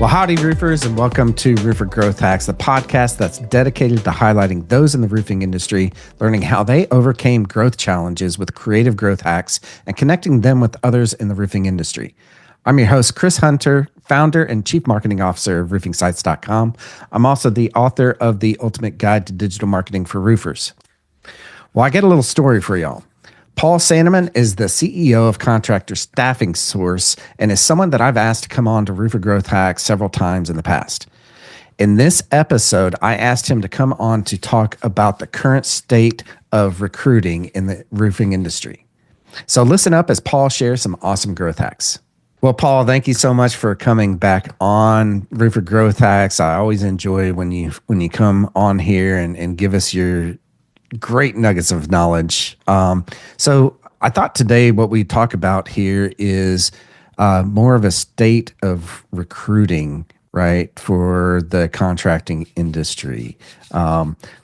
Well, howdy, roofers, and welcome to Roofer Growth Hacks, the podcast that's dedicated to highlighting those in the roofing industry, learning how they overcame growth challenges with creative growth hacks, and connecting them with others in the roofing industry. I'm your host, Chris Hunter, founder and chief marketing officer of roofingsites.com. I'm also the author of The Ultimate Guide to Digital Marketing for Roofers. Well, I got a little story for y'all. Paul Sanneman is the CEO of Contractor Staffing Source and is someone that I've asked to come on to Roofer Growth Hacks several times in the past. In this episode, I asked him to come on to talk about the current state of recruiting in the roofing industry. So listen up as Paul shares some awesome growth hacks. Well, Paul, thank you so much for coming back on Roofer Growth Hacks. I always enjoy when you come on here and give us your great nuggets of knowledge. So I thought today what we talk about here is more of a state of recruiting, right, for the contracting industry.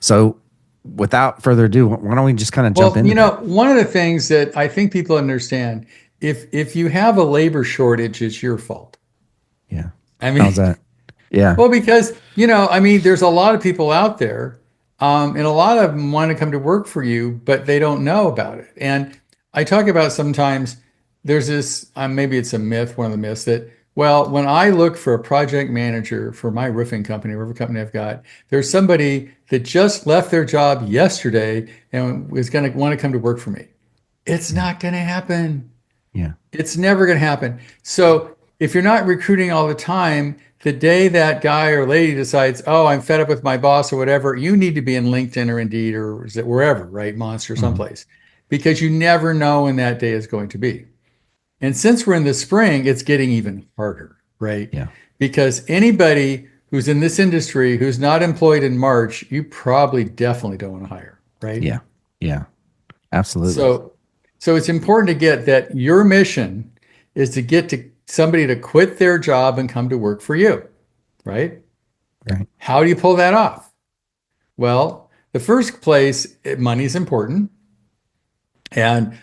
So without further ado, why don't we just kind of jump in? One of the things that I think people understand, if you have a labor shortage, it's your fault. Yeah. I mean, how's that? Yeah. Well, because, there's a lot of people out there, and a lot of them want to come to work for you, but they don't know about it. And I talk about sometimes there's this, maybe it's a myth, one of the myths that, well, when I look for a project manager for my roofing company, whatever company I've got, there's somebody that just left their job yesterday and is going to want to come to work for me. It's not going to happen. Yeah. It's never going to happen. So if you're not recruiting all the time, the day that guy or lady decides, oh, I'm fed up with my boss or whatever, you need to be in LinkedIn or Indeed or is it wherever, right? Monster, someplace, because you never know when that day is going to be. And since we're in the spring, it's getting even harder, right? Yeah. Because anybody who's in this industry who's not employed in March, you probably definitely don't want to hire, right? Yeah. Yeah. Absolutely. So it's important to get that your mission is to get to somebody to quit their job and come to work for you, right? Right. How do you pull that off? Well, the first place, money is important. And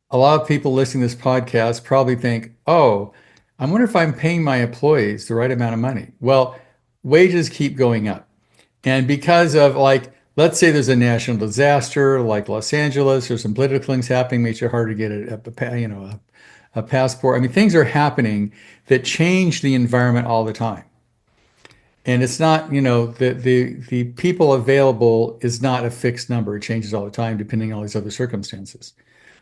a lot of people listening to this podcast probably think, oh, I wonder if I'm paying my employees the right amount of money. Well, wages keep going up. And because of let's say there's a national disaster like Los Angeles or some political things happening, makes it hard to get a passport. I mean, things are happening that change the environment all the time. And it's not, the people available is not a fixed number. It changes all the time depending on all these other circumstances.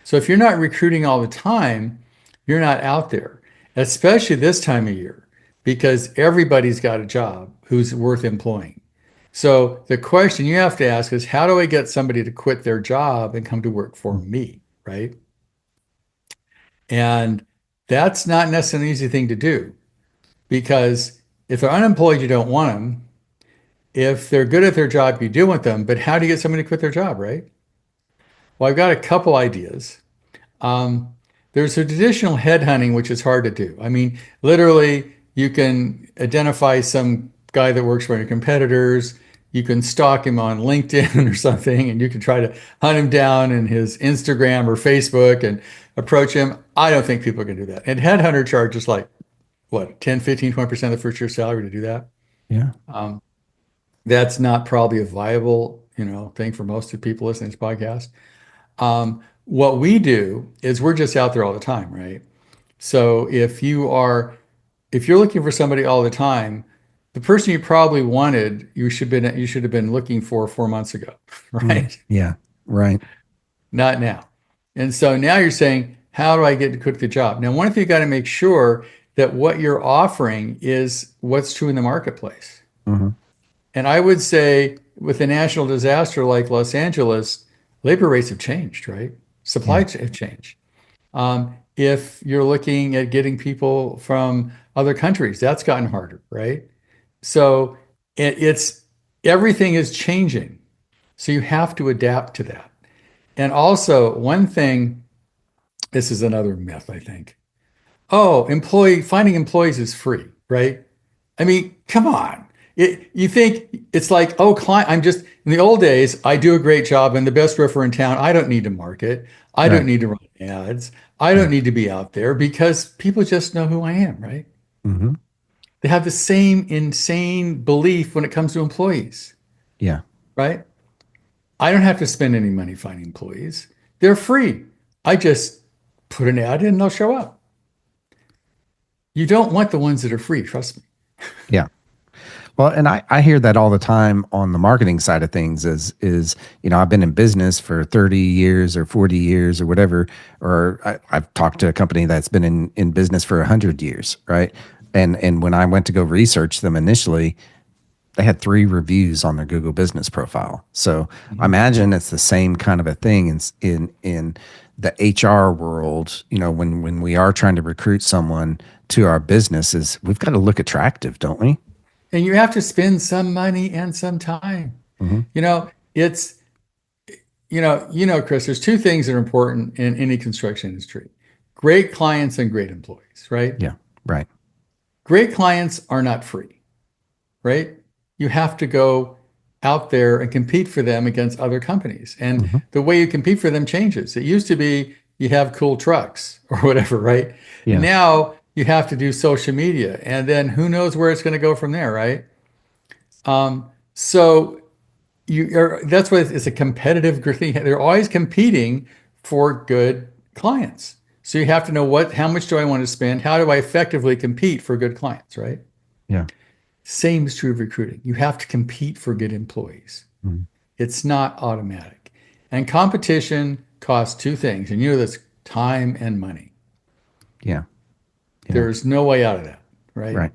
So if you're not recruiting all the time, you're not out there, especially this time of year, because everybody's got a job who's worth employing. So the question you have to ask is, how do I get somebody to quit their job and come to work for me, right? And that's not necessarily an easy thing to do, because if they're unemployed, you don't want them. If they're good at their job, you do want them. But how do you get somebody to quit their job, right? Well, I've got a couple ideas. There's a traditional headhunting, which is hard to do. I mean, literally, you can identify some guy that works for your competitors. You can stalk him on LinkedIn or something, and you can try to hunt him down in his Instagram or Facebook and approach him. I don't think people can do that. And headhunter charges 10, 15, 20% of the first year salary to do that. Yeah. That's not probably a viable, thing for most of the people listening to this podcast. What we do is we're just out there all the time, right? So if you're looking for somebody all the time, the person you probably wanted, you should have been looking for 4 months ago, right? Yeah, right. Not now. And so now you're saying, how do I get to quit the job? Now, one thing you got to make sure that what you're offering is what's true in the marketplace. Mm-hmm. And I would say with a national disaster like Los Angeles, labor rates have changed, right? Supply chain have changed. If you're looking at getting people from other countries, that's gotten harder, right? So everything is changing. So you have to adapt to that. And also one thing, this is another myth, I think. Oh, finding employees is free, right? I mean, come on. You think it's like, oh, in the old days, I do a great job. I'm the best roofer in town. I don't need to market. I don't need to run ads. I don't need to be out there because people just know who I am, right? Mm-hmm. They have the same insane belief when it comes to employees, Yeah. right? I don't have to spend any money finding employees. They're free. I just put an ad in and they'll show up. You don't want the ones that are free, trust me. Yeah. Well, and I hear that all the time on the marketing side of things is, I've been in business for 30 years or 40 years or whatever, or I've talked to a company that's been in business for 100 years, right? And when I went to go research them initially, they had 3 reviews on their Google business profile. So I Mhm. imagine it's the same kind of a thing in the HR world, when we are trying to recruit someone to our businesses, we've got to look attractive, don't we? And you have to spend some money and some time. Hmm. It's Chris, there's 2 things that are important in any construction industry. Great clients and great employees, right? Yeah. Right. Great clients are not free, right? You have to go out there and compete for them against other companies. And Hmm. the way you compete for them changes. It used to be you have cool trucks or whatever, right? And Yeah. now you have to do social media. And then who knows where it's going to go from there, right? So that's why it's a competitive thing. They're always competing for good clients. So you have to know how much do I want to spend? How do I effectively compete for good clients, right? Yeah. Same is true of recruiting. You have to compete for good employees. Mhm. It's not automatic. And competition costs 2 things, and that's time and money. Yeah. Yeah. There's no way out of that, right? Right.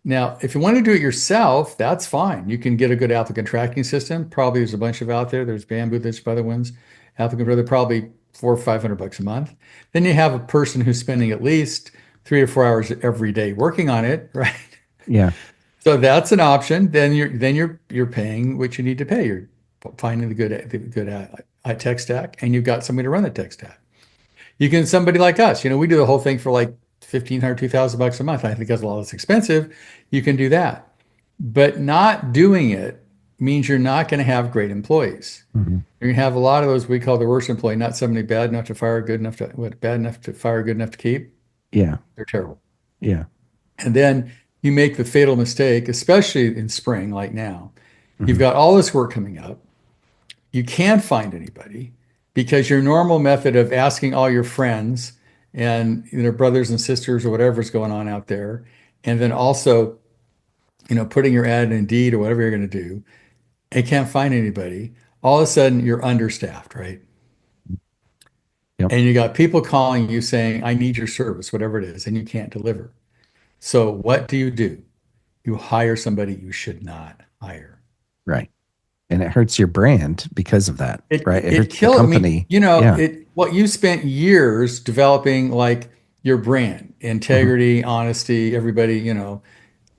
Now, if you want to do it yourself, that's fine. You can get a good applicant tracking system. Probably there's a bunch of out there. There's Bamboo, there's other ones. Applicant Brother, probably 400 or $500 a month. Then you have a person who's spending at least 3 to 4 hours every day working on it, right? Yeah. So that's an option. Then you're paying what you need to pay. You're finding the good tech stack, and you've got somebody to run the tech stack. You can somebody like us. We do the whole thing for like 1,500, $2,000 a month. I think that's a lot less expensive. You can do that, but not doing it means you're not going to have great employees. Hmm. You're going to have a lot of those we call the worst employee, not somebody bad enough to fire, bad enough to fire, good enough to keep. Yeah. They're terrible. Yeah. And then you make the fatal mistake, especially in spring, like now. You've Hmm. got all this work coming up. You can't find anybody because your normal method of asking all your friends and brothers and sisters or whatever's going on out there, and then also putting your ad in Indeed or whatever you're going to do, and can't find anybody. All of a sudden, you're understaffed, right? Yep. And you got people calling you saying, "I need your service," whatever it is, and you can't deliver. So what do? You hire somebody you should not hire. Right. And it hurts your brand because of that, It right? It it hurts the killed. I mean, company. Yeah. what you spent years developing, like your brand, Hmm. integrity, honesty. Everybody,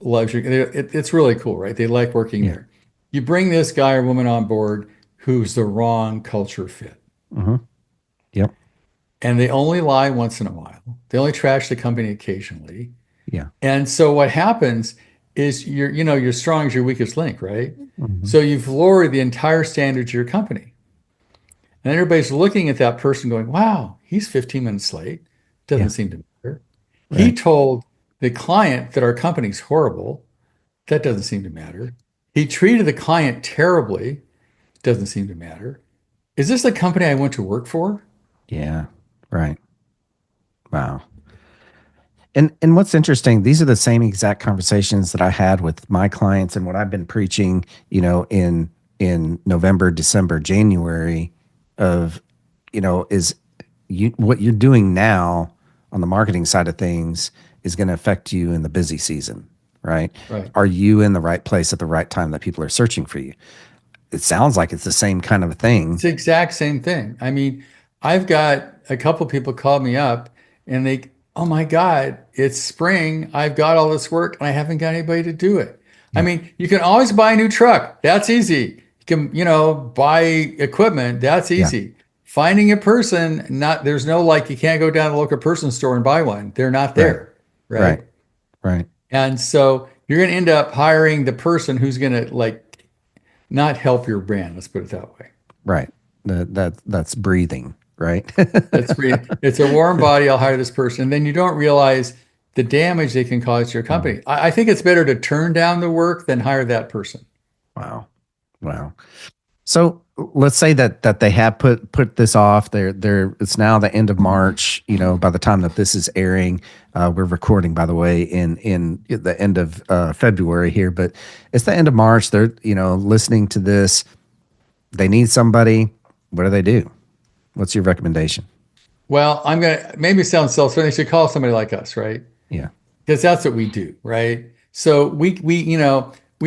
loves you. It's really cool, right? They like working Yeah. there. You bring this guy or woman on board who's the wrong culture fit, Hmm. Yep. and they only lie once in a while. They only trash the company occasionally. Yeah. And so what happens is you're strong as your weakest link, right? Hmm. So you've lowered the entire standards of your company. And everybody's looking at that person going, wow, he's 15 minutes late. Doesn't Yeah. seem to matter. He Right. told the client that our company's horrible. That doesn't seem to matter. He treated the client terribly. Doesn't seem to matter. Is this the company I went to work for? Yeah. Right. Wow. And what's interesting, these are the same exact conversations that I had with my clients and what I've been preaching, in November, December, January of, is what you're doing now on the marketing side of things is going to affect you in the busy season, right? Right. Are you in the right place at the right time that people are searching for you? It sounds like it's the same kind of a It's thing. the exact same thing. I mean, I've got a couple people call me up and oh my God, it's spring. I've got all this work and I haven't got anybody to do it. I Yeah. mean, you can always buy a new truck. That's easy. You can, buy equipment. That's Yeah. easy. Finding a person, there's no like, you can't go down to the local person store and buy one. They're not Right. there. Right. Right. Right. And so you're going to end up hiring the person who's going to like not help your brand. Let's put it that way. Right. That's breathing, right? It's a warm body. I'll hire this person. And then you don't realize the damage they can cause to your Mm. company. I think it's better to turn down the work than hire that person. Wow. Wow. So let's say that they have put this off. They're it's now the end of March. By the time that this is airing, we're recording, by the way, in the end of February here. But it's the end of March. They're listening to this. They need somebody. What do they do? What's your recommendation? Well, I'm going to maybe sound self-serving. They should call somebody like us, right? Yeah. Because that's what we do, right? So we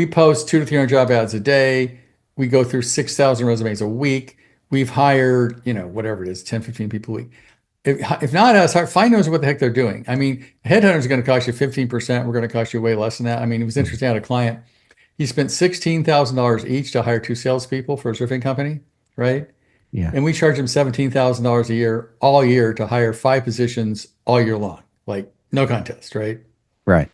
post 200 to 300 job ads a day. We go through 6,000 resumes a week. We've hired, whatever it is, 10, 15 people a week. If not us, find those what the heck they're doing. I mean, headhunter is going to cost you 15%. We're going to cost you way less than that. I mean, it was interesting. I had a client. He spent $16,000 each to hire two salespeople for his roofing company, right? Yeah. And we charge him $17,000 a year, all year, to hire 5 positions all year long. Like no contest, right? Right.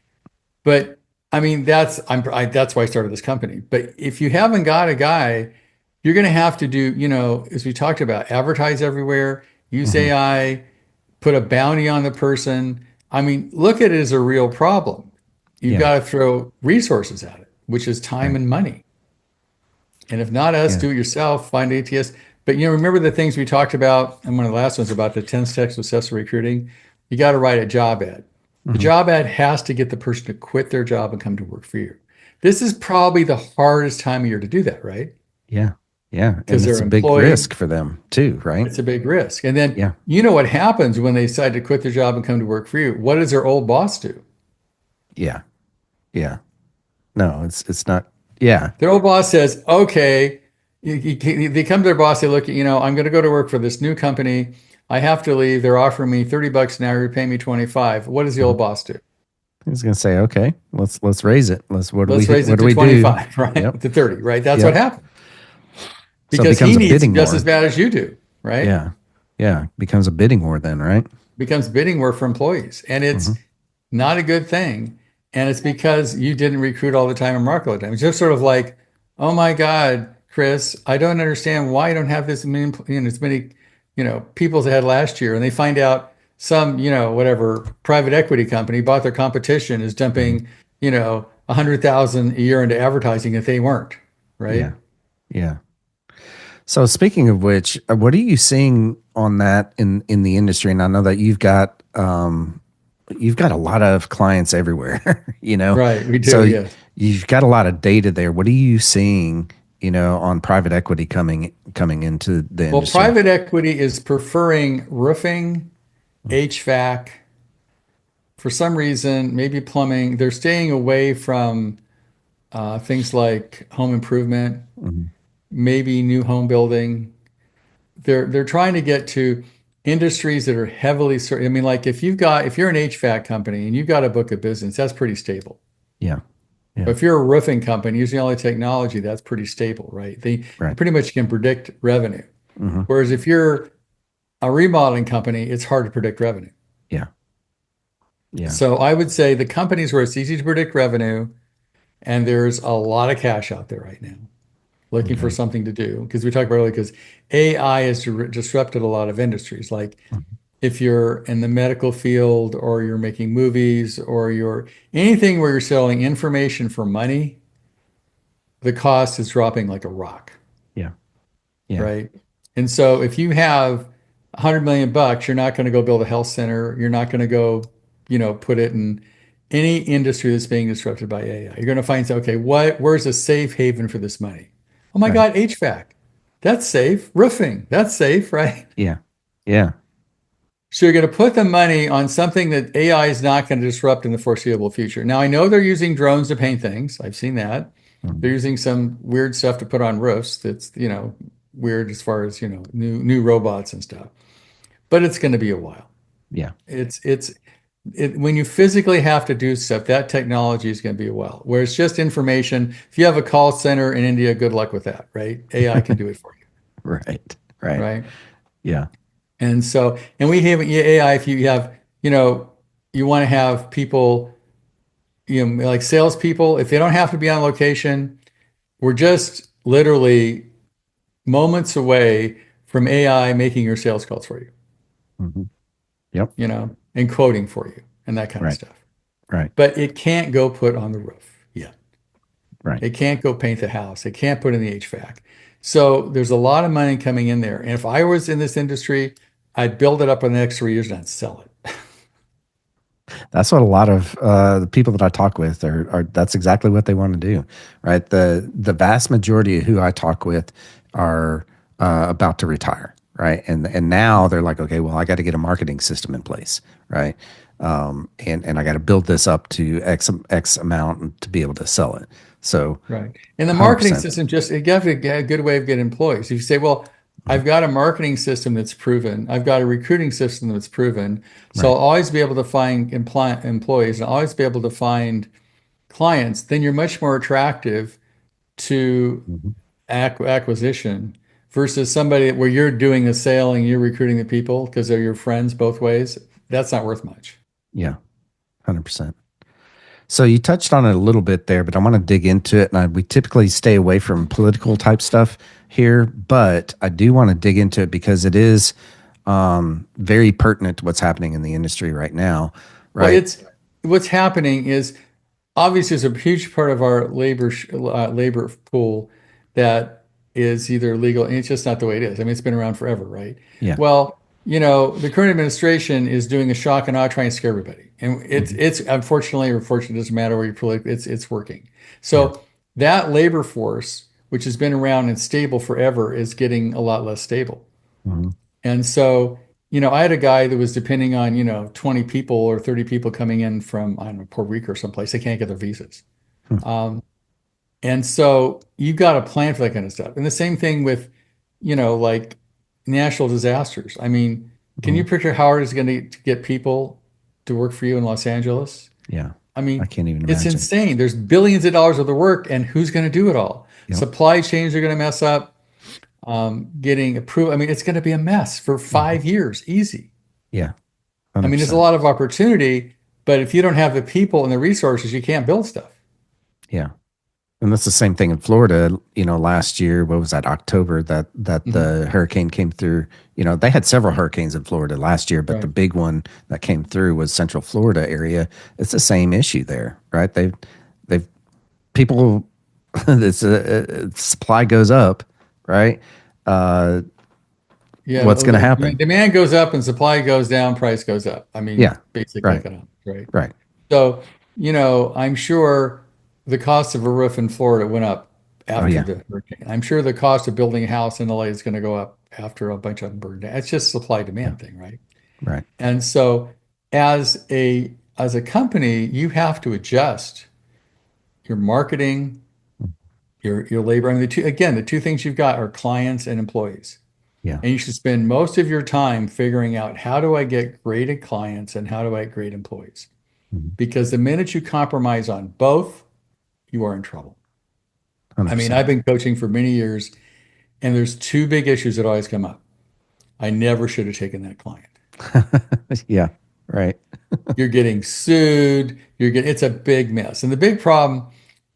But I mean, that's why I started this company. But if you haven't got a guy, you're going to have to do, as we talked about, advertise everywhere, use Hmm. AI, put a bounty on the person. I mean, look at it as a real problem. You've Yeah. got to throw resources at it, which is time Right. and money. And if not us, Yeah. do it yourself, find ATS. But remember the things we talked about, and one of the last ones about the 10 steps of successful recruiting. You got to write a job ad. The Hmm. job ad has to get the person to quit their job and come to work for you. This is probably the hardest time of year to do that, right? Yeah. Yeah. And Because it's they're a big employed. risk for them too, right? It's a big risk. And then Yeah. you know what happens when they decide to quit their job and come to work for you? What does their old boss do? Yeah. Yeah. No, it's not. Yeah. Their old boss says, okay, they come to their boss, they look at, I'm going to go to work for this new company. I have to leave. They're offering me $30 an hour. You're paying me 25. What does the Mhm. old boss do? He's gonna say, okay, let's raise it. Let's raise What it do to we do? 25, right? Yep. To 30, right? That's what Yep. happened So it because he becomes a needs it bidding just as war. bad as you do, right? Yeah. Yeah. Becomes a bidding war then, right? Becomes bidding war for employees. And it's Hmm. not a good thing. And it's because you didn't recruit all the time and market all the time. It's just sort of like, oh my God, Chris, I don't understand why you don't have this many, as many, people as they had last year. And they find out some, whatever private equity company bought their competition is Hmm. dumping, 100,000 a year into advertising if they weren't, Yeah. right? Yeah. So speaking of which, what are you seeing on that in the industry? And I know that you've got a lot of clients everywhere, Right. We do. So Yes. you've got a lot of data there. What are you seeing, on private equity coming into the Well, industry? private equity is preferring roofing, HVAC, for some reason, maybe plumbing. They're staying away from things like home improvement, Mhm. maybe new home building. They're trying to get to industries that are heavily. I mean, like if you're an HVAC company and you've got a book of business, that's pretty stable. Yeah. But Yeah. if you're a roofing company using all the technology, that's pretty stable, right? You Right. pretty much can predict revenue. Hmm. Whereas if you're a remodeling company, it's hard to predict revenue. Yeah. Yeah. So I would say the companies where it's easy to predict revenue and there's a lot of cash out there right now looking for Okay. something to do. Because we talked about earlier, because AI has disrupted a lot of industries. Like Mhm. if you're in the medical field or you're making movies or you're anything where you're selling information for money, the cost is dropping like a rock, Yeah. Yeah. right? And so if you have 100 million bucks, you're not going to go build a health center. You're not going to go, put it in any industry that's being disrupted by AI. You're going to find, okay, where's a safe haven for this money? Oh my Right. God, HVAC. That's safe. Roofing. That's safe, right? Yeah. Yeah. So you're going to put the money on something that AI is not going to disrupt in the foreseeable future. Now I know they're using drones to paint things. I've seen that. They're Mhm. using some weird stuff to put on roofs that's, weird as far as, new robots and stuff. But it's going to be a while. Yeah. When you physically have to do stuff, that technology is going to be a while. Where it's just information. If you have a call center in India, good luck with that, right? AI can do it for you, Right. Right. right? Yeah. And so, and we have AI. If you have, you want to have people, like salespeople, if they don't have to be on location, we're just literally moments away from AI making your sales calls for you, Hmm. Yep. and quoting for you and that kind of Right. stuff. Right. but it can't go put on the roof yet. Right. It can't go paint the house. It can't put in the HVAC. So there's a lot of money coming in there. And if I was in this industry, I'd build it up in the next 3 years and I'd sell it. That's what a lot of the people that I talk with are. That's exactly what they want to do, right? The vast majority of who I talk with are about to retire, right? And now they're like, okay, well, I got to get a marketing system in place, right? And I got to build this up to X amount to be able to sell it. So, Right. And the marketing 100%. system just, you have to get a good way of getting employees. If you say, well, I've got a marketing system that's proven, I've got a recruiting system that's proven, so Right. I'll always be able to find employees and I'll always be able to find clients, then you're much more attractive to Mhm. acquisition versus somebody where you're doing the sale and you're recruiting the people because they're your friends both ways. That's not worth much. Yeah, 100%. So you touched on it a little bit there, but I want to dig into it. And we typically stay away from political type stuff here, but I do want to dig into it because it is very pertinent to what's happening in the industry right now, Well, right? it's what's happening is obviously there's a huge part of our labor pool that is either legal, and it's just not the way it is. I mean, it's been around forever, right? Yeah. Well, the current administration is doing a shock and awe, trying to scare everybody, and Hmm. it's unfortunately or fortunately, it doesn't matter where you political, it's working. Yeah. So that labor force, which has been around and stable forever, is getting a lot less stable. Hmm. And so, I had a guy that was depending on, 20 people or 30 people coming in from, I don't know, Puerto Rico or someplace. They can't get their visas. Um, and so you've got to plan for that kind of stuff. And the same thing with, like natural disasters. I mean, can you Hmm. picture how hard it's going to get people to work for you in Los Angeles? Yeah. I I mean, can't even it's imagine. insane. There's billions of dollars of the work, and who's going to do it all? Yep. Supply chains are going to mess up, getting approved. I mean, it's going to be a mess for Hmm. 5 years, easy. Yeah. I mean, there's a 100%. lot of opportunity, but if you don't have the people and the resources, you can't build stuff. Yeah. And that's the same thing in Florida. Last year, what was that, October, that Mhm. the hurricane came through. They had several hurricanes in Florida last year, but the Right. big one that came through was Central Florida area. It's the same issue there, right? They've people. It's supply goes up, right? Uh, Yeah, what's going to happen? demand goes up and supply goes down, price goes up. I mean, Yeah. basic Right. economics, right? Right. So, I'm sure the cost of a roof in Florida went up Oh after yeah. the hurricane. I'm sure the cost of building a house in LA is going to go up after a bunch of them burned down. It's just supply Yeah. demand thing, right? Right. And so as a company, you have to adjust your marketing, your labor. I mean, the two things you've got are clients and employees. Yeah. And you should spend most of your time figuring out how do I get great clients and how do I get great employees? Mhm. Because the minute you compromise on both, you are in trouble. I mean, 100%. I've been coaching for many years, and there's two big issues that always come up. I never should have taken that client. Yeah. Right. You're getting sued, it's a big mess. And the big problem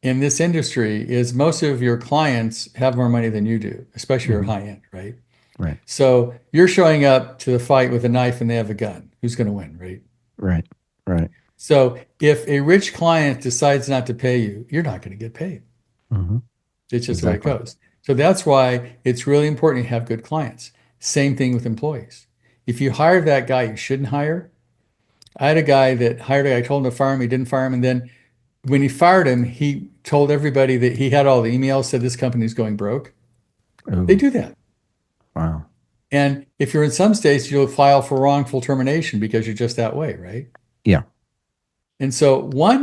in this industry is most of your clients have more money than you do, especially your Hmm. high end, right? Right. So you're showing up to the fight with a knife and they have a gun. Who's going to win, right? Right. Right. So if a rich client decides not to pay you, you're not going to get paid. Hmm. It's just the way it Exactly. goes. So that's why it's really important to have good clients. Same thing with employees. If you hire that guy you shouldn't hire, I had a guy that hired a guy, I told him to fire him, he didn't fire him. And then when he fired him, he told everybody that he had all the emails, said this company's going broke. They Oh, do that. wow. And if you're in some states, you'll file for wrongful termination because you're just that way, right? Yeah. And so one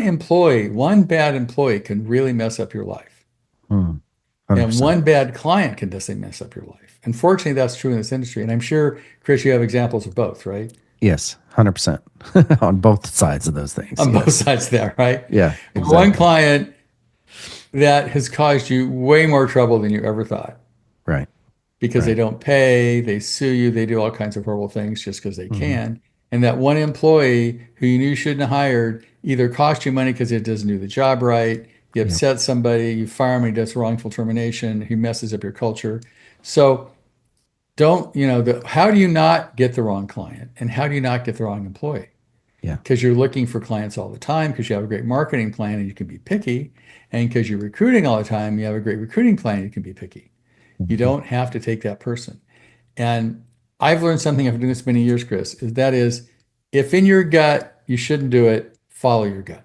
bad employee can really mess up your life. Mm. And 100%. one bad client can just mess up your life. Unfortunately, that's true in this industry. And I'm sure, Chris, you have examples of both, right? Yes. 100% on both sides of those things. On both Yes. sides there, right? Yeah. One Exactly. client that has caused you way more trouble than you ever thought Right. because they Right. don't pay, they sue you, they do all kinds of horrible things just because they Hmm. can. And that one employee who you knew you shouldn't have hired either cost you money because it doesn't do the job right, you Yeah. upset somebody, you fire him, he does wrongful termination, he messes up your culture. So don't, how do you not get the wrong client and how do you not get the wrong employee? Yeah. because you're looking for clients all the time, because you have a great marketing plan and you can be picky, and because you're recruiting all the time, you have a great recruiting plan, you can be picky. You Mhm. don't have to take that person. And I've learned something after doing this many years, Chris, is that is if in your gut you shouldn't do it, follow your gut.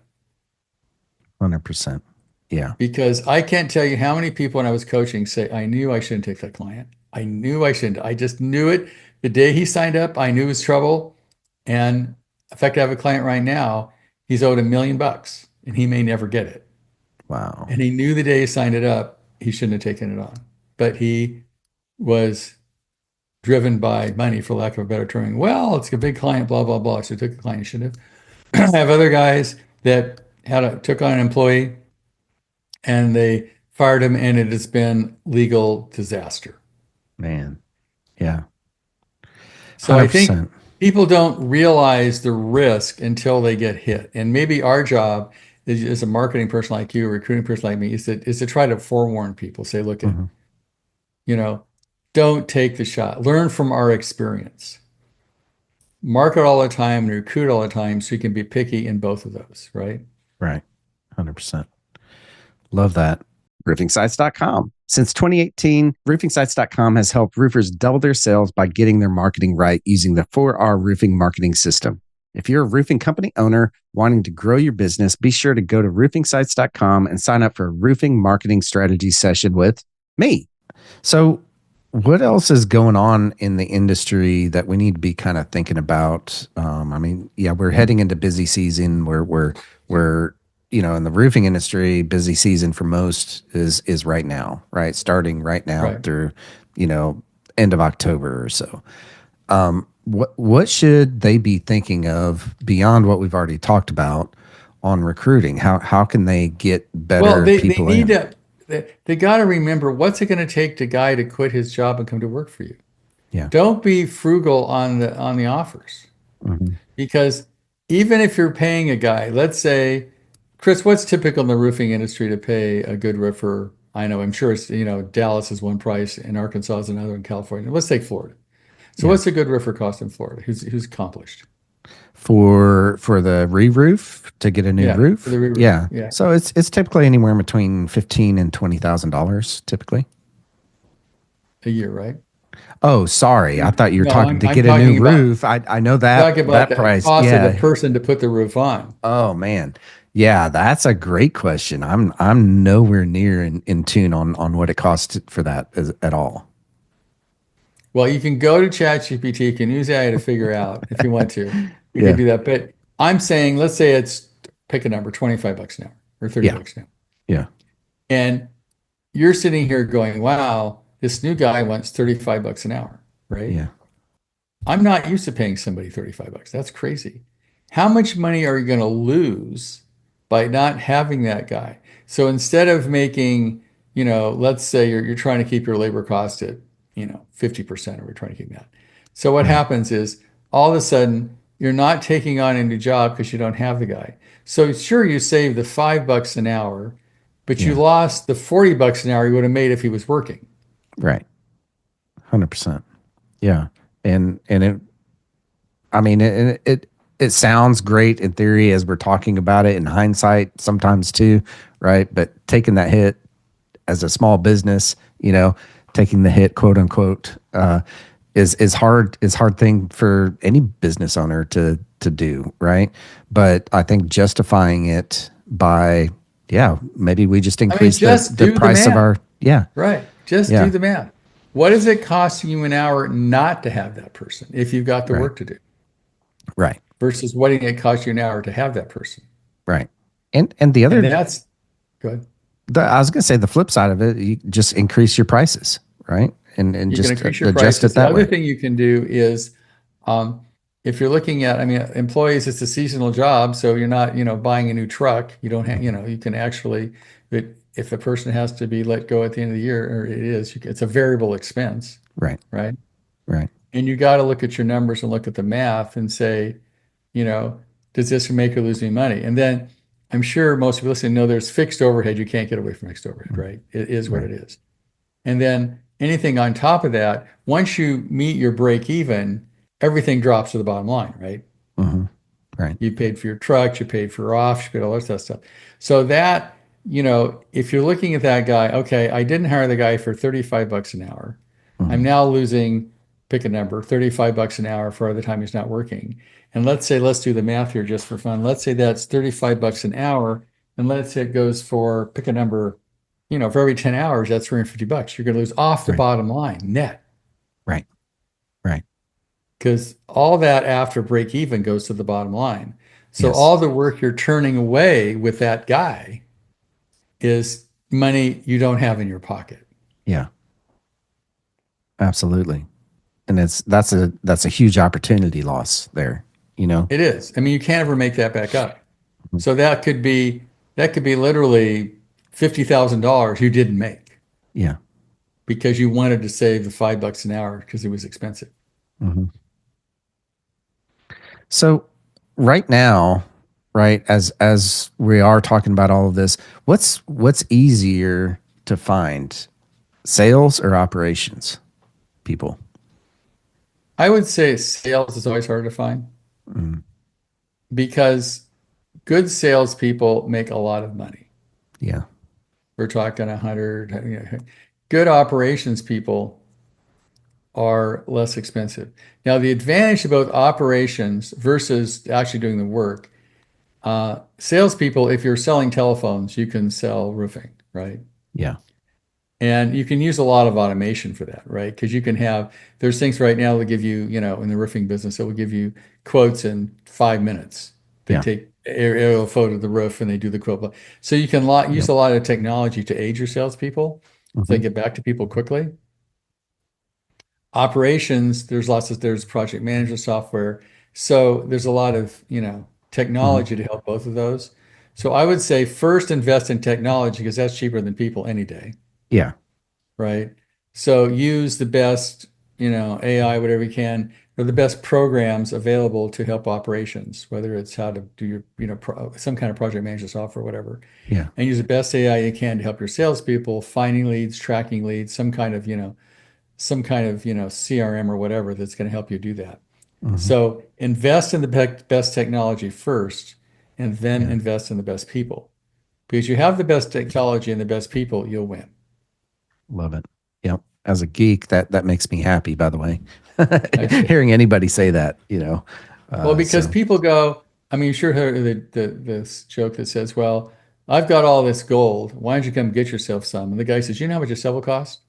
100%. Yeah. Because I can't tell you how many people when I was coaching say, I knew I shouldn't take that client. I knew I shouldn't. I just knew it. The day he signed up, I knew it was trouble. And in fact, I have a client right now, he's owed $1 million and he may never get it. Wow. And he knew the day he signed it up, he shouldn't have taken it on. But he was driven by money, for lack of a better term. Well, it's a big client, blah, blah, blah. So he took the client, he should have. I have other guys that took on an employee and they fired him, and it has been legal disaster. Man. Yeah. So I think 100%. people don't realize the risk until they get hit. And maybe our job is, as a marketing person like you, a recruiting person like me, is to try to forewarn people. Say, look, Hmm. you know, don't take the shot. Learn from our experience. Market all the time and recruit all the time so you can be picky in both of those, right? Right. 100%. Love that. Roofingsites.com. Since 2018, roofingsites.com has helped roofers double their sales by getting their marketing right using the 4R roofing marketing system. If you're a roofing company owner wanting to grow your business, be sure to go to roofingsites.com and sign up for a roofing marketing strategy session with me. So, what else is going on in the industry that we need to be kind of thinking about? I mean, yeah, we're heading into busy season. We're in the roofing industry, busy season for most is right now, right? Starting right now Right. through, you know, end of October or so. What should they be thinking of beyond what we've already talked about on recruiting? How can they get Well, better they people need in? to they got to remember what's it going to take to guy to quit his job and come to work for you. Yeah. Don't be frugal on the offers Hmm. because even if you're paying a guy, let's say, Chris, what's typical in the roofing industry to pay a good roofer? I know, I'm sure it's, Dallas is one price and Arkansas is another in California. Let's take Florida. So Yeah. what's a good roofer cost in Florida? Who's accomplished? For the re-roof to get a new Yeah, for roof. the re-roof. Yeah. Yeah, So it's typically anywhere between 15 and $20,000 typically. a year, right? Oh, sorry. I thought you were No, talking I'm to I'm get a new talking about roof. I know I'm talking about that the price. cost of the Yeah. person to put the roof on. Oh man. Yeah, that's a great question. I'm nowhere near in tune on what it costs for that at all. Well, you can go to ChatGPT, you can use AI to figure out if you want to. We can Yeah. do that. But I'm saying, let's say it's pick a number, $25 an hour or 30 Yeah. bucks an hour. Yeah. And you're sitting here going, wow, this new guy wants 35 bucks an hour, right? Yeah. I'm not used to paying somebody 35 bucks. That's crazy. How much money are you going to lose by not having that guy? So instead of making, let's say you're trying to keep your labor cost at, 50%, or we're trying to keep that. So what Right. happens is all of a sudden you're not taking on a new job because you don't have the guy. So sure, you save the 5 bucks an hour, but you Yeah. lost the 40 bucks an hour you would have made if he was working. Right. 100%. Yeah. And it I mean, it sounds great in theory as we're talking about it in hindsight sometimes too, right? But taking that hit as a small business, taking the hit, quote unquote, is hard thing for any business owner to do, right? But I think justifying it by, yeah, maybe we just I mean, increase just the do the price of math. our, yeah, Right. Just do yeah, the math. What is it costing you an hour not to have that person if you've got the right, work to do right, versus what did it cost you an hour to have that person? right. And And that's good. I was going to say the flip side of it, you just increase your prices, right? And You can just increase your adjust it prices. The that other way. thing you can do is um, if you're looking at, I mean, employees, it's a seasonal job, so you're not, buying a new truck. You don't have, Mhm. you can actually, but if the person has to be let go at the end of the year, or it is, it's a variable expense, Right, right? right, And you got to look at your numbers and look at the math and say, you know, does this make or lose me money? And then I'm sure most people listening know there's fixed overhead. You can't get away from fixed overhead, mm, right? It is what right, it is. And then anything on top of that, once you meet your break even, everything drops to the bottom line, right? hmm, Right. You paid for your trucks, you paid for your off, you paid all that stuff. So that, if you're looking at that guy, okay, I didn't hire the guy for 35 bucks an hour. I'm Mhm. now losing, pick a number, 35 bucks an hour for the time he's not working. And let's do the math here just for fun. Let's say that's 35 bucks an hour. And let's say it goes for, pick a number, for every 10 hours, that's 350 bucks. You're going to lose off the Right. bottom line net, Right. Right. because all that after break even goes to the bottom line. So Yes. all the work you're turning away with that guy is money you don't have in your pocket. Yeah. Absolutely. And that's a huge opportunity loss there, you know? It is. I mean, you can't ever make that back up. Mhm. So that could be literally $50,000 you didn't make Yeah. because you wanted to save the $5 an hour because it was expensive. Mhm. So right now, right, as we are talking about all of this, what's easier to find? Sales or operations people? I would say sales is always hard to find Mm, because good salespeople make a lot of money. yeah. We're talking 100. Good operations people are less expensive. Now, the advantage of both operations versus actually doing the work, salespeople, if you're selling telephones, you can sell roofing, right? Yeah. And you can use a lot of automation for that, right? Because there's things right now that give you, in the roofing business, that will give you quotes in 5 minutes. They Yeah. take aerial photo of the roof and they do the quote. So you can use Yep. a lot of technology to aid your salespeople so they Hmm. get back to people quickly. Operations, there's project management software. So there's a lot of, Hmm. technology to help both of those. So I would say first invest in technology because that's cheaper than people any day. Yeah. Right? So use the best, AI, whatever you can, or the best programs available to help operations, whether it's how to do your, some kind of project management software, whatever, Yeah. and use the best AI you can to help your salespeople finding leads, tracking leads, some kind of CRM or whatever that's going to help you do that. Hmm. So invest in the best technology first, and then Yeah. invest in the best people. Because you have the best technology and the best people, you'll win. Love it. Yep. As a geek, that makes me happy, by the way. I see. Hearing anybody say that, Well, because so people go, I mean, you sure heard this joke that says, well, I've got all this gold. Why don't you come get yourself some? And the guy says, you know how much a shovel costs?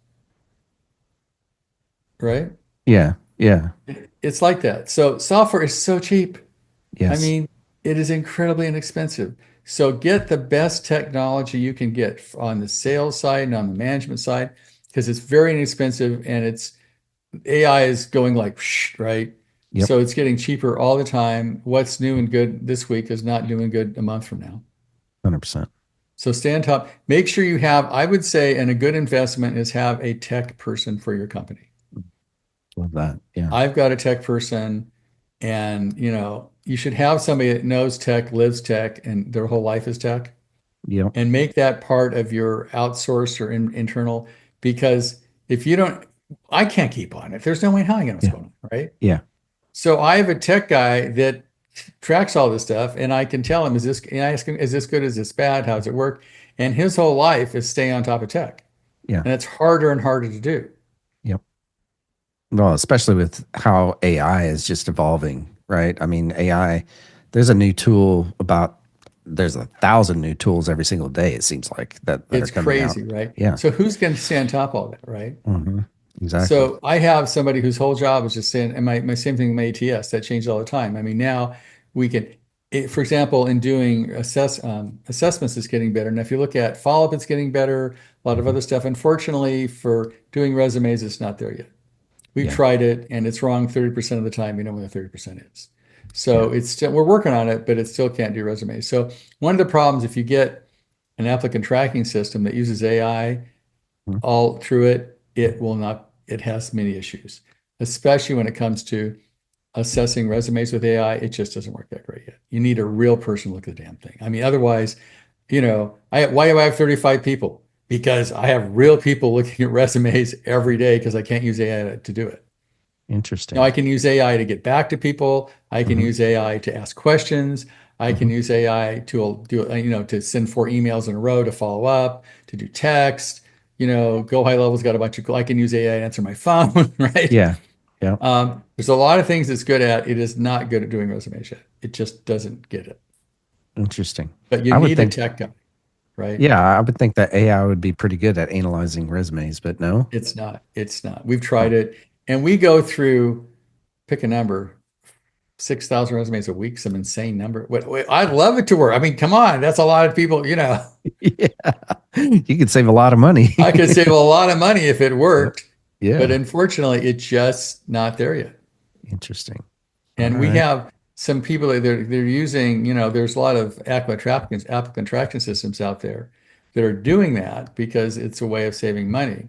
Right? yeah. Yeah. It's like that. So software is so cheap. I Yes. mean, it is incredibly inexpensive. So get the best technology you can get on the sales side and on the management side because it's very inexpensive and it's AI is going like, right? Yep. So it's getting cheaper all the time. What's new and good this week is not new and good a month from now. 100%. So stay on top. Make sure you have, I would say, and a good investment is have a tech person for your company. Love that. Yeah. I've got a tech person, and you should have somebody that knows tech, lives tech, and their whole life is tech, Yep. and make that part of your outsourced or internal. Because if you don't, I can't keep on it. There's no way in hell I know what's Yeah. going on, right? Yeah. So I have a tech guy that tracks all this stuff, and I can tell him, I ask him, is this good? Is this bad? How does it work? And his whole life is staying on top of tech. Yeah. And it's harder and harder to do. Yep. Well, especially with how AI is just evolving, right? I mean, AI, there's a new tool there's 1,000 new tools every single day, it seems like that are It's coming crazy, out. right? Yeah. So who's going to stay on top of all that, right? Hmm. Exactly. So I have somebody whose whole job is just saying, and my same thing with my ATS, that changed all the time. I mean, now we can, for example, in doing assessments, it's getting better. And if you look at follow-up, it's getting better. A lot of Hmm. other stuff. Unfortunately, for doing resumes, it's not there yet. We've Yeah. tried it, and it's wrong 30% of the time. We know when the 30% is. Yeah. So we're working on it, but it still can't do resumes. So one of the problems, if you get an applicant tracking system that uses AI Mhm. all through it, it has many issues, especially when it comes to assessing resumes with AI. It just doesn't work that great yet. You need a real person to look at the damn thing. I mean, otherwise, why do I have 35 people? Because I have real people looking at resumes every day because I can't use AI to do it. Now, Interesting. I can use AI to get back to people. I can Hmm. use AI to ask questions. I can Hmm. use AI to do, to send 4 emails in a row to follow up, to do text, go high level's got a bunch of, I can use AI to answer my phone, right? Yeah. Yeah. There's a lot of things it's good at. It is not good at doing resumes yet. It just doesn't get it. Interesting. But you I would need a think, tech guy, right? yeah, I would think that AI would be pretty good at analyzing resumes, but no. It's not. It's not. We've Huh. tried it, and we go through, pick a number, 6,000 resumes a week, some insane number. I'd love it to work. I mean, come on, that's a lot of people. Yeah. You could save a lot of money. I could save a lot of money if it Yep. worked, but Yeah. unfortunately, it's just not there yet. Interesting. All And we right. have some people that they're using, there's a lot of applicant tracking systems out there that are doing that because it's a way of saving money.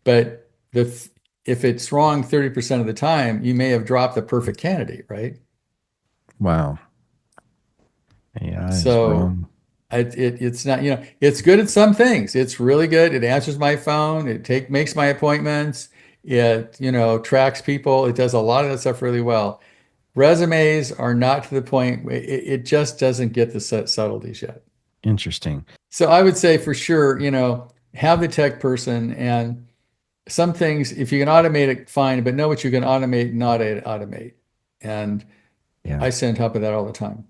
But if it's wrong 30% of the time, you may have dropped the perfect candidate, right? Wow. AI is So wrong. it's not, it's good at some things. It's really good. It answers my phone. Makes my appointments. It, tracks people. It does a lot of that stuff really well. Resumes are not to the point. It just doesn't get the subtleties yet. Interesting. So I would say for sure, have the tech person, and some things, if you can automate it, fine, but know what you can automate, not automate. And Yeah. I stay on top of that all the time.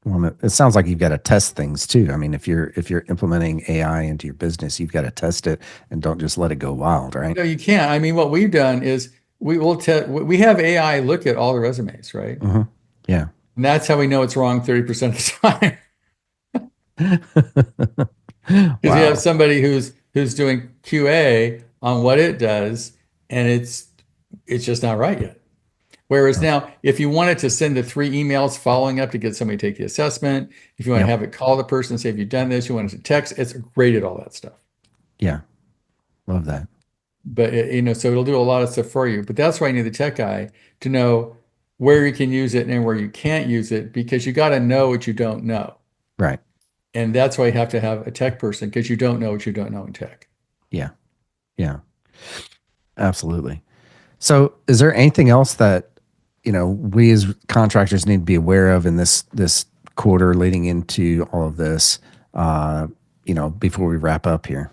Well, it sounds like you've got to test things too. I mean, if you're implementing AI into your business, you've got to test it and don't just let it go wild, right? No, you can't. I mean, what we've done is we have AI look at all the resumes, right? Hmm. Yeah. And that's how we know it's wrong 30% of the time. Because you have Wow. somebody who's doing QA on what it does, and it's just not right yet. Whereas Oh, now, if you wanted to send the 3 emails following up to get somebody to take the assessment, if you want to yep. have it call the person and say, have you done this? You want it to text, it's great at all that stuff. Yeah. Love that. But so it'll do a lot of stuff for you. But that's why you need the tech guy to know where you can use it and where you can't use it, because you got to know what you don't know. Right. And that's why you have to have a tech person, because you don't know what you don't know in tech. Yeah. Yeah. Absolutely. So, is there anything else that we as contractors need to be aware of in this quarter leading into all of this? Before we wrap up here.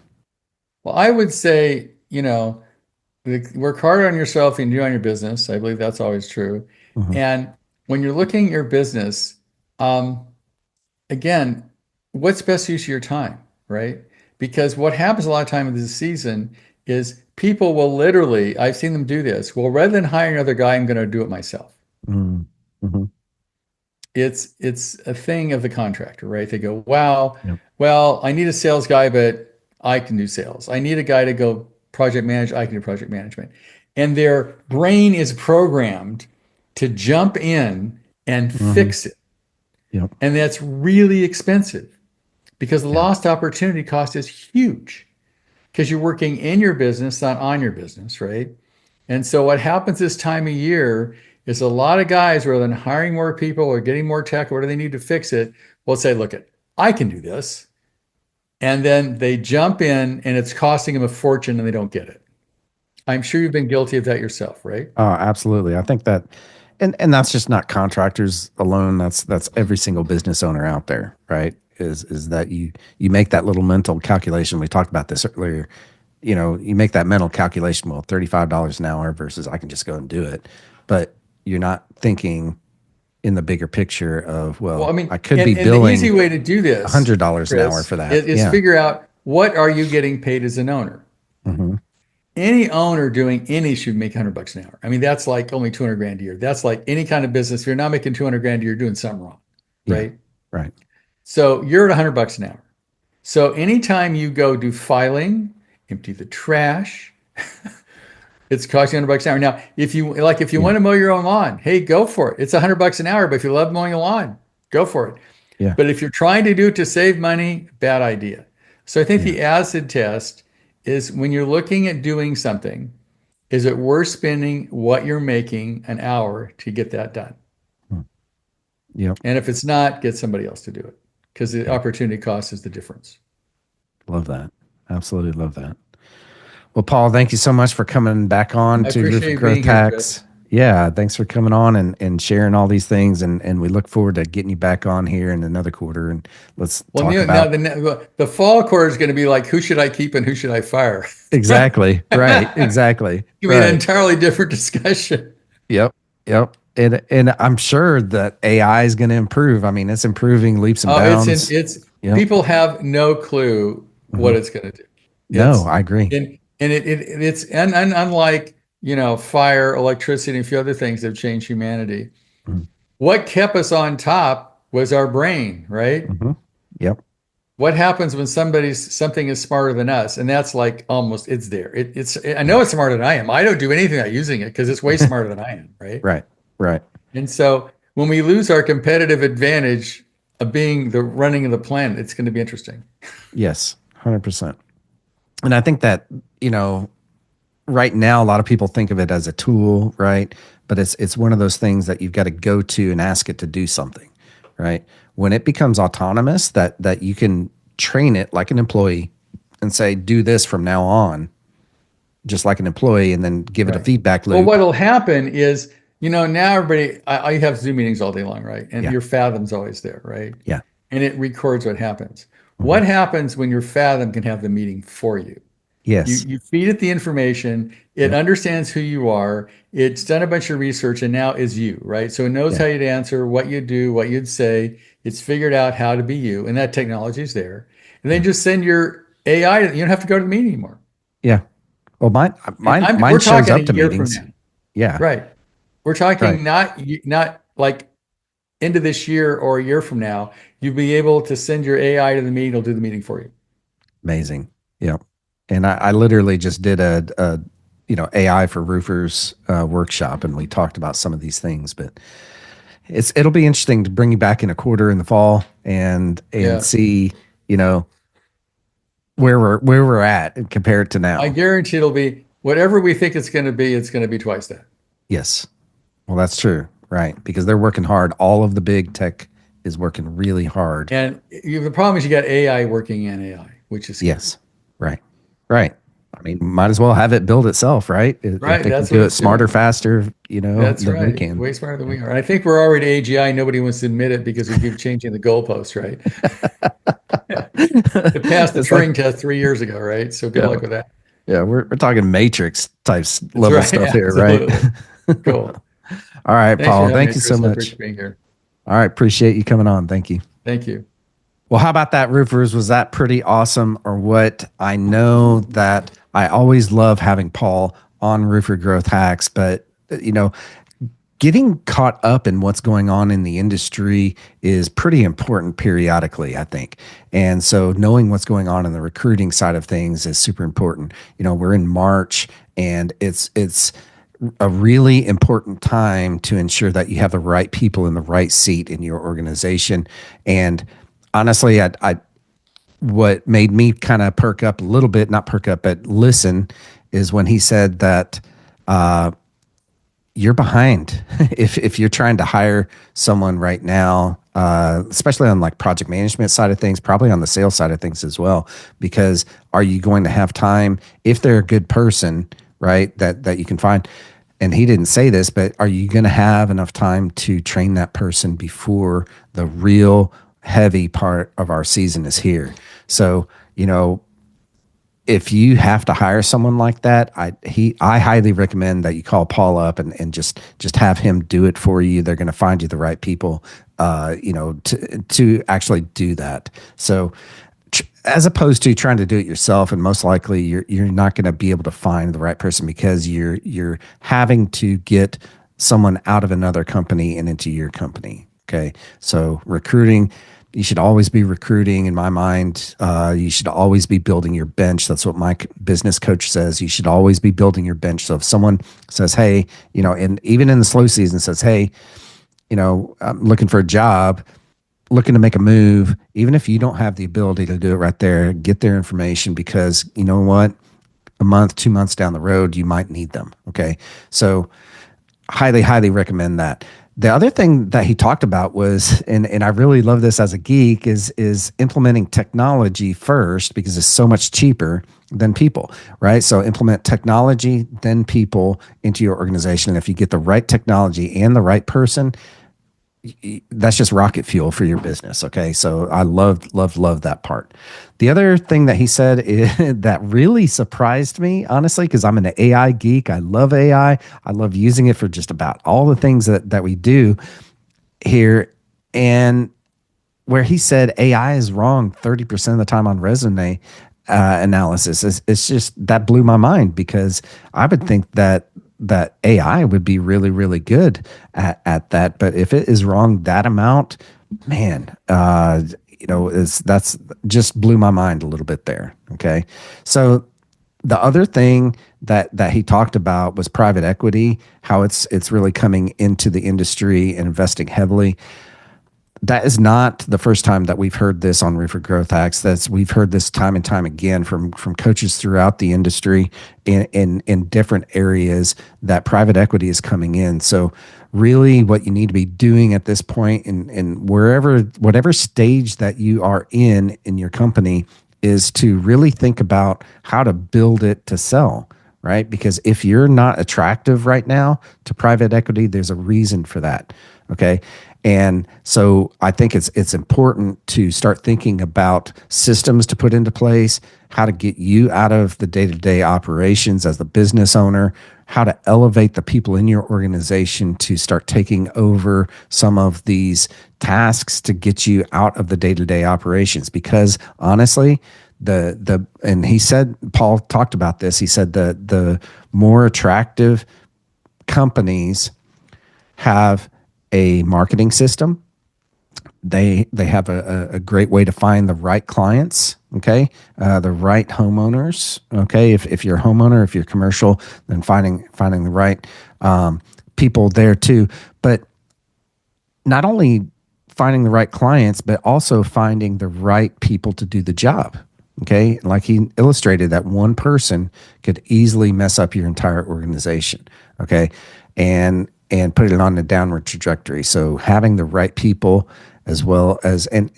Well, I would say, work hard on yourself and do on your business. I believe that's always true. Hmm. And when you're looking at your business, um, again, what's best use of your time, right? Because what happens a lot of time in this season is people will literally, I've seen them do this. Well, rather than hire another guy, I'm going to do it myself. Mm-hmm. It's a thing of the contractor, right? They go, wow, Yep. well, I need a sales guy, but I can do sales. I need a guy to go project manage. I can do project management. And their brain is programmed to jump in and Hmm. fix it. Yep. And that's really expensive because the Yeah. lost opportunity cost is huge because you're working in your business, not on your business, right? And so what happens this time of year is a lot of guys, rather than hiring more people or getting more tech or what do they need to fix it, will say, look, I can do this. And then they jump in and it's costing them a fortune and they don't get it. I'm sure you've been guilty of that yourself, right? Oh, absolutely. I think that, and that's just not contractors alone. That's every single business owner out there, right? Is that you make that little mental calculation. We talked about this earlier. You make that mental calculation. Well, $35 an hour versus I can just go and do it, but you're not thinking in the bigger picture of, Well, I well, mean, I could be and the easy billing way to do this, $100 an hour Chris, for that. is Yeah. figure out what are you getting paid as an owner? Hmm. Any owner doing any should make $100 an hour. I mean, that's like only 200 grand a year. That's like any kind of business. If you're not making 200 grand a year, you're doing something wrong, Yeah. right? Right. So you're at $100 an hour. So anytime you go do filing, empty the trash, it's costing $100 an hour. Now, if you Yeah. want to mow your own lawn, hey, go for it. It's $100 an hour. But if you love mowing a lawn, go for it. Yeah. But if you're trying to do it to save money, bad idea. So I think Yeah. the acid test is when you're looking at doing something, is it worth spending what you're making an hour to get that done? Hmm. Yep. And if it's not, get somebody else to do it because the Yeah. opportunity cost is the difference. Love that. Absolutely love that. Well, Paul, thank you so much for coming back on I to appreciate Roof you Growth being here, Chris. Hacks. Yeah, thanks for coming on and sharing all these things. And we look forward to getting you back on here in another quarter. And let's Well, talk now about the fall quarter is going to be like, who should I keep and who should I fire? exactly. Right. Exactly. Give me an Right. entirely different discussion. Yep. Yep. And I'm sure that AI is going to improve. I mean, it's improving leaps and Oh, bounds. it's Yep. people have no clue what Mhm. it's going to do. No, It's I agree. and it's and unlike, fire, electricity, and a few other things that have changed humanity. Mhm. What kept us on top was our brain, right? Mhm. Yep. What happens when something is smarter than us? And that's like almost it's there. I know Yeah. it's smarter than I am. I don't do anything like using it because it's way smarter than I am, right? Right. Right. And so when we lose our competitive advantage of being the running of the planet, it's going to be interesting. Yes. 100%. And I think that, you know, right now a lot of people think of it as a tool, right? But it's one of those things that you've got to go to and ask it to do something, right? When it becomes autonomous, that you can train it like an employee and say, do this from now on, just like an employee, and then give it a Right. feedback Well, loop. what'll happen is, now everybody, I have Zoom meetings all day long, right? And Yeah. your Fathom's always there, right? Yeah. And it records what happens. Mhm. What happens when your Fathom can have the meeting for you? You Yes. you feed it the information, it Yep. understands who you are, it's done a bunch of research and now is you, right? So it knows Yeah. how you'd answer, what you'd do, what you'd say. It's figured out how to be you, and that technology is there. And then Yeah. just send your AI, you don't have to go to the meeting anymore. Yeah. Well, And mine we're shows talking a up to year from meetings. now. Yeah. Right. We're Right. talking not like into this year or a year from now. You'll be able to send your AI to the meeting, it'll do the meeting for you. Amazing. Yeah. And I literally just did a AI for roofers workshop, and we talked about some of these things. But it'll be interesting to bring you back in a quarter in the fall and Yeah. see, you know, where we're at and compare it to I now. guarantee it'll be whatever we think it's going to be twice that. Yes. Well, that's true. Right. Because they're working hard. All of the big tech is working really hard. And the problem is you got AI working in AI, which is scary. Yes. Right. Right. I mean, might as well have it build itself, right? If Right. they can That's what do it it's smarter, doing. faster, That's than we right. can. Way smarter than we are. And I think we're already AGI. Nobody wants to admit it because we keep changing the goalposts, right? It passed the It's like, Turing test 3 years ago, right? So good yeah, luck with that. yeah, we're talking Matrix types That's level right. stuff here, right? Absolutely. Cool. All right, Thanks for Paul. having me, Thank you so Chris. I much. appreciate being here. All right, appreciate you coming on. Thank you. Thank you. Well, how about that, roofers? Was that pretty awesome or what? I know that I always love having Paul on Roofer Growth Hacks, but getting caught up in what's going on in the industry is pretty important periodically, I think. And so knowing what's going on in the recruiting side of things is super important. We're in March, and it's a really important time to ensure that you have the right people in the right seat in your organization. And honestly, I what made me kind of perk up a little bit, not perk up, but listen, is when he said that you're behind if you're trying to hire someone right now, especially on like project management side of things, probably on the sales side of things as well. Because are you going to have time if they're a good person, right? That you can find. And he didn't say this, but are you going to have enough time to train that person before the real heavy part of our season is here? So, if you have to hire someone like that, I highly recommend that you call Paul up and just have him do it for you. They're going to find you the right people, to actually do that. So, as opposed to trying to do it yourself, and most likely you're not going to be able to find the right person because you're having to get someone out of another company and into your company. Okay, so recruiting. You should always be recruiting, in my mind. You should always be building your bench. That's what my business coach says. You should always be building your bench. So if someone says, hey, and even in the slow season says, hey, I'm looking for a job, looking to make a move, even if you don't have the ability to do it right there, get their information, because you know what? A month, 2 months down the road, you might need them. Okay. So highly, highly recommend that. The other thing that he talked about was, and I really love this as a geek, is implementing technology first because it's so much cheaper than people, right? So implement technology, then people into your organization. And if you get the right technology and the right person, that's just rocket fuel for your business. Okay. So I love that part. The other thing that he said that really surprised me, honestly, because I'm an AI geek. I love AI. I love using it for just about all the things that we do here. And where he said AI is wrong 30% of the time on resume analysis, it's just that blew my mind, because I would think that AI would be really, really good at that. But if it is wrong that amount, man, that's just blew my mind a little bit there. Okay. So the other thing that he talked about was private equity, how it's really coming into the industry and investing heavily. That is not the first time that we've heard this on Roofer Growth Hacks. We've heard this time and time again from coaches throughout the industry in different areas, that private equity is coming in. So really what you need to be doing at this point, and whatever stage that you are in your company, is to really think about how to build it to sell, right? Because if you're not attractive right now to private equity, there's a reason for that. Okay. And so I think it's important to start thinking about systems to put into place, how to get you out of the day-to-day operations as the business owner, how to elevate the people in your organization to start taking over some of these tasks to get you out of the day-to-day operations. Because honestly, and he said, Paul talked about this, he said the more attractive companies have a marketing system. They have a great way to find the right clients, okay, the right homeowners, okay. If you're a homeowner, if you're commercial, then finding the right people there too. But not only finding the right clients, but also finding the right people to do the job. Okay, like he illustrated, that one person could easily mess up your entire organization. Okay, and put it on a downward trajectory. So having the right people, as well as, and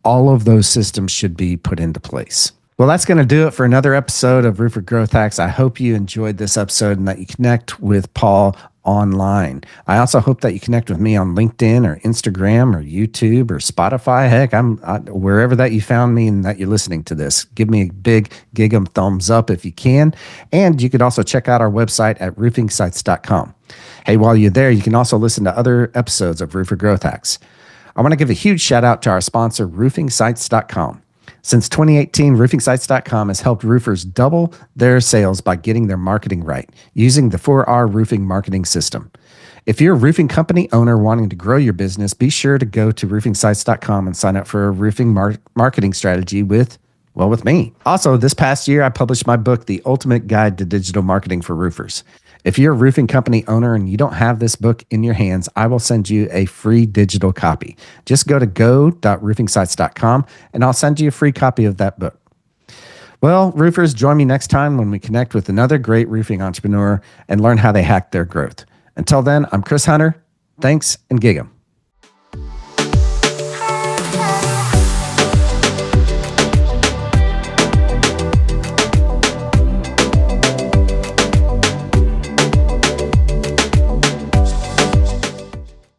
all of those systems should be put into place. Well, that's going to do it for another episode of Roofer Growth Hacks. I hope you enjoyed this episode and that you connect with Paul online. I also hope that you connect with me on LinkedIn or Instagram or YouTube or Spotify. Heck, wherever that you found me and that you're listening to this. Give me a big thumbs up if you can. And you could also check out our website at roofingsites.com. Hey, while you're there, you can also listen to other episodes of Roofer Growth Hacks. I want to give a huge shout out to our sponsor, roofingsites.com. Since 2018, roofingsites.com has helped roofers double their sales by getting their marketing right using the 4R roofing marketing system. If you're a roofing company owner wanting to grow your business, be sure to go to roofingsites.com and sign up for a roofing marketing strategy with me. Also, this past year, I published my book, The Ultimate Guide to Digital Marketing for Roofers. If you're a roofing company owner and you don't have this book in your hands, I will send you a free digital copy. Just go to go.roofingsites.com and I'll send you a free copy of that book. Well, roofers, join me next time when we connect with another great roofing entrepreneur and learn how they hack their growth. Until then, I'm Chris Hunter. Thanks and gig 'em.